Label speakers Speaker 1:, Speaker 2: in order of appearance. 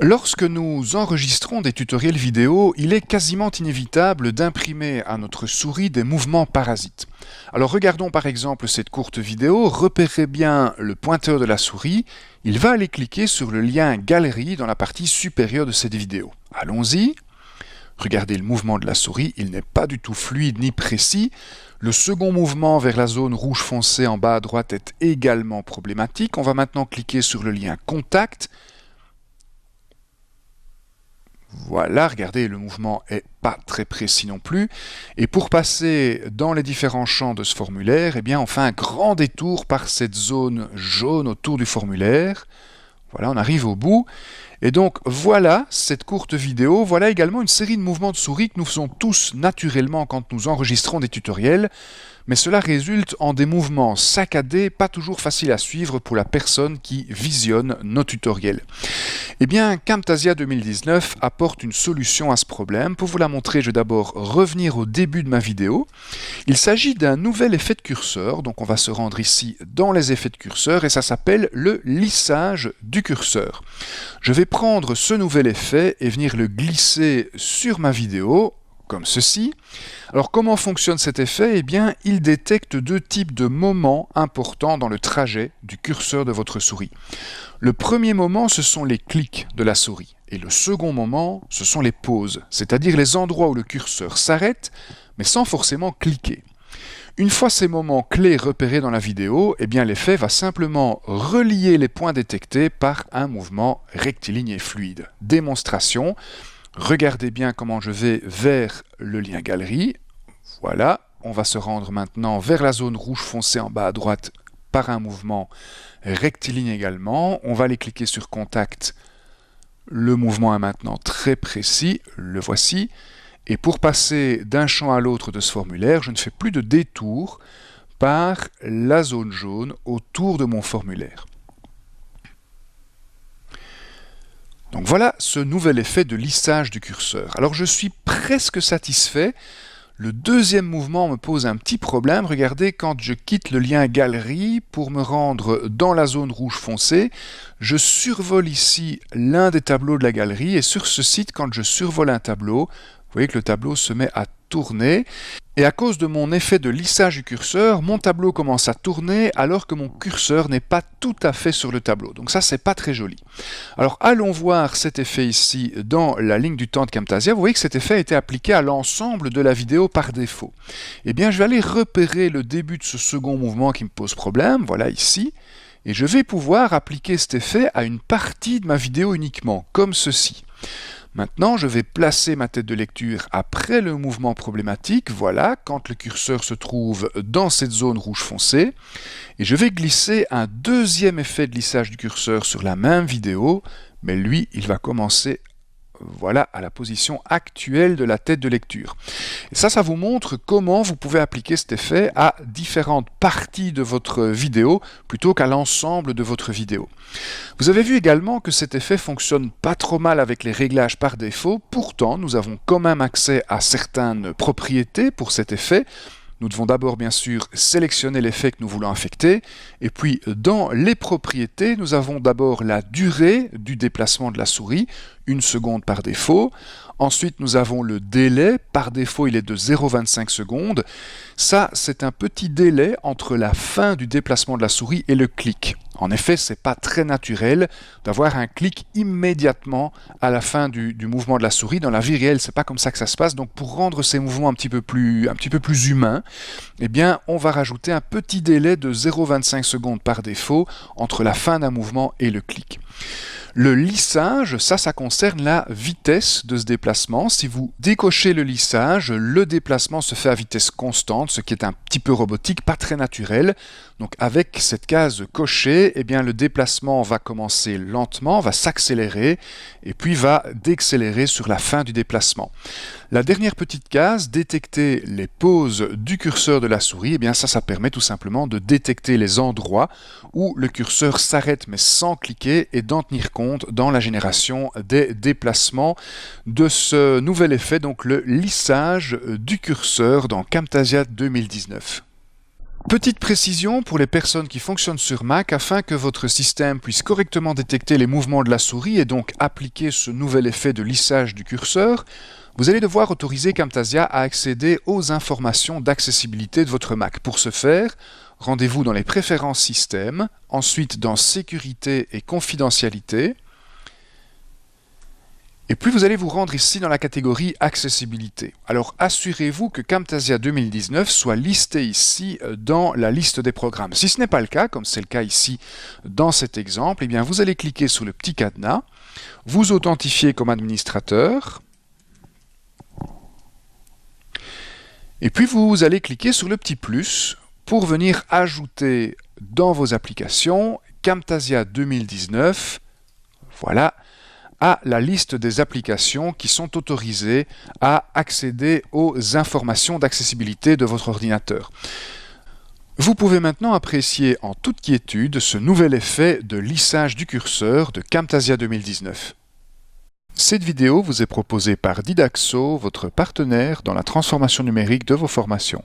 Speaker 1: Lorsque nous enregistrons des tutoriels vidéo, il est quasiment inévitable d'imprimer à notre souris des mouvements parasites. Alors regardons par exemple cette courte vidéo, repérez bien le pointeur de la souris, il va aller cliquer sur le lien Galerie dans la partie supérieure de cette vidéo. Allons-y. Regardez le mouvement de la souris, il n'est pas du tout fluide ni précis. Le second mouvement vers la zone rouge foncé en bas à droite est également problématique. On va maintenant cliquer sur le lien Contact. Voilà, regardez, le mouvement n'est pas très précis non plus. Et pour passer dans les différents champs de ce formulaire, eh bien, on fait un grand détour par cette zone jaune autour du formulaire. Voilà, on arrive au bout. Et donc, voilà cette courte vidéo. Voilà également une série de mouvements de souris que nous faisons tous naturellement quand nous enregistrons des tutoriels. Mais cela résulte en des mouvements saccadés, pas toujours faciles à suivre pour la personne qui visionne nos tutoriels. Eh bien, Camtasia 2019 apporte une solution à ce problème. Pour vous la montrer, je vais d'abord revenir au début de ma vidéo. Il s'agit d'un nouvel effet de curseur, donc on va se rendre ici dans les effets de curseur et ça s'appelle le lissage du curseur. Je vais prendre ce nouvel effet et venir le glisser sur ma vidéo, comme ceci. Alors comment fonctionne cet effet? Eh bien, il détecte deux types de moments importants dans le trajet du curseur de votre souris. Le premier moment, ce sont les clics de la souris. Et le second moment, ce sont les pauses, c'est-à-dire les endroits où le curseur s'arrête, mais sans forcément cliquer. Une fois ces moments clés repérés dans la vidéo, eh bien l'effet va simplement relier les points détectés par un mouvement rectiligne et fluide. Démonstration. Regardez bien comment je vais vers le lien Galerie. Voilà, on va se rendre maintenant vers la zone rouge foncé en bas à droite par un mouvement rectiligne également. On va aller cliquer sur Contact. Le mouvement est maintenant très précis, le voici. Et pour passer d'un champ à l'autre de ce formulaire, je ne fais plus de détour par la zone jaune autour de mon formulaire. Donc voilà ce nouvel effet de lissage du curseur. Alors je suis presque satisfait. Le deuxième mouvement me pose un petit problème. Regardez, quand je quitte le lien Galerie pour me rendre dans la zone rouge foncé, je survole ici l'un des tableaux de la galerie et sur ce site, quand je survole un tableau, vous voyez que le tableau se met à tourner. Et à cause de mon effet de lissage du curseur, mon tableau commence à tourner alors que mon curseur n'est pas tout à fait sur le tableau. Donc ça, c'est pas très joli. Alors allons voir cet effet ici dans la ligne du temps de Camtasia. Vous voyez que cet effet a été appliqué à l'ensemble de la vidéo par défaut. Eh bien, je vais aller repérer le début de ce second mouvement qui me pose problème. Voilà ici. Et je vais pouvoir appliquer cet effet à une partie de ma vidéo uniquement, comme ceci. Maintenant, je vais placer ma tête de lecture après le mouvement problématique, voilà, quand le curseur se trouve dans cette zone rouge foncé, et je vais glisser un deuxième effet de lissage du curseur sur la même vidéo, mais lui, il va commencer, voilà, à la position actuelle de la tête de lecture. Et ça vous montre comment vous pouvez appliquer cet effet à différentes parties de votre vidéo plutôt qu'à l'ensemble de votre vidéo. Vous avez vu également que cet effet fonctionne pas trop mal avec les réglages par défaut, pourtant nous avons quand même accès à certaines propriétés pour cet effet. Nous devons d'abord bien sûr sélectionner l'effet que nous voulons affecter et puis dans les propriétés, nous avons d'abord la durée du déplacement de la souris, 1 seconde par défaut. Ensuite, nous avons le délai, par défaut il est de 0,25 secondes. Ça, c'est un petit délai entre la fin du déplacement de la souris et le clic. En effet, c'est pas très naturel d'avoir un clic immédiatement à la fin du mouvement de la souris. Dans la vie réelle, c'est pas comme ça que ça se passe. Donc pour rendre ces mouvements un petit peu plus humains, eh bien, on va rajouter un petit délai de 0,25 secondes par défaut entre la fin d'un mouvement et le clic. Le lissage, ça concerne la vitesse de ce déplacement. Si vous décochez le lissage, le déplacement se fait à vitesse constante, ce qui est un petit peu robotique, pas très naturel. Donc avec cette case cochée, eh bien, le déplacement va commencer lentement, va s'accélérer et puis va décélérer sur la fin du déplacement. La dernière petite case, détecter les pauses du curseur de la souris, eh bien ça permet tout simplement de détecter les endroits où le curseur s'arrête mais sans cliquer et d'en tenir compte dans la génération des déplacements de ce nouvel effet, donc le lissage du curseur dans Camtasia 2019. Petite précision pour les personnes qui fonctionnent sur Mac, afin que votre système puisse correctement détecter les mouvements de la souris et donc appliquer ce nouvel effet de lissage du curseur, vous allez devoir autoriser Camtasia à accéder aux informations d'accessibilité de votre Mac. Pour ce faire, rendez-vous dans les préférences système, ensuite dans sécurité et confidentialité, et puis vous allez vous rendre ici dans la catégorie accessibilité. Alors assurez-vous que Camtasia 2019 soit listé ici dans la liste des programmes. Si ce n'est pas le cas, comme c'est le cas ici dans cet exemple, eh bien vous allez cliquer sur le petit cadenas, vous authentifier comme administrateur, et puis vous allez cliquer sur le petit plus pour venir ajouter dans vos applications Camtasia 2019, voilà, à la liste des applications qui sont autorisées à accéder aux informations d'accessibilité de votre ordinateur. Vous pouvez maintenant apprécier en toute quiétude ce nouvel effet de lissage du curseur de Camtasia 2019. Cette vidéo vous est proposée par Didaxo, votre partenaire dans la transformation numérique de vos formations.